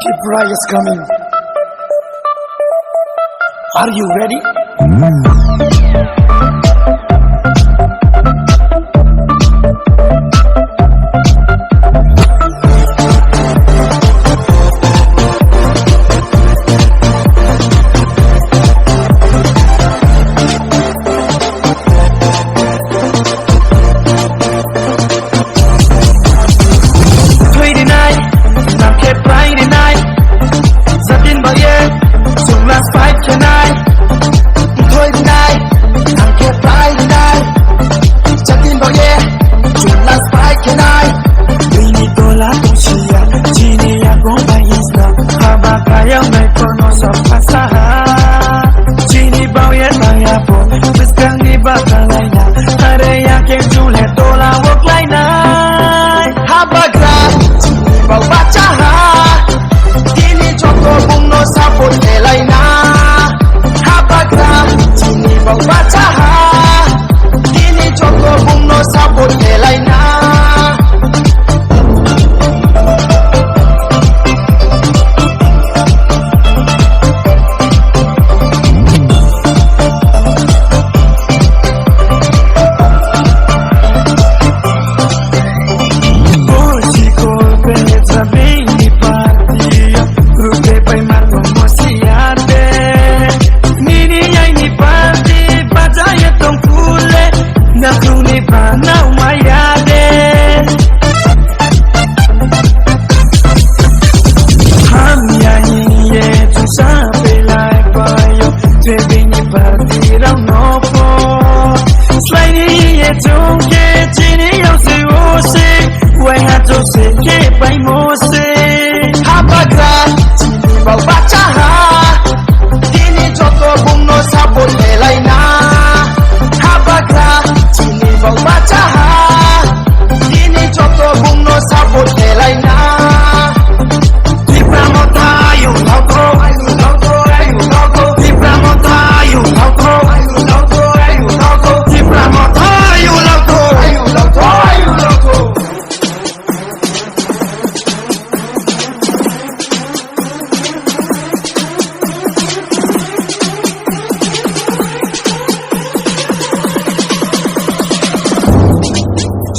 Kipra is coming. Are you ready?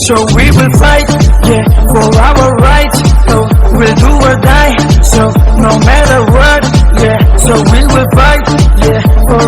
So we will fight, yeah, for our rights. So we'll do or die. So no matter what, yeah. So we will fight, yeah, for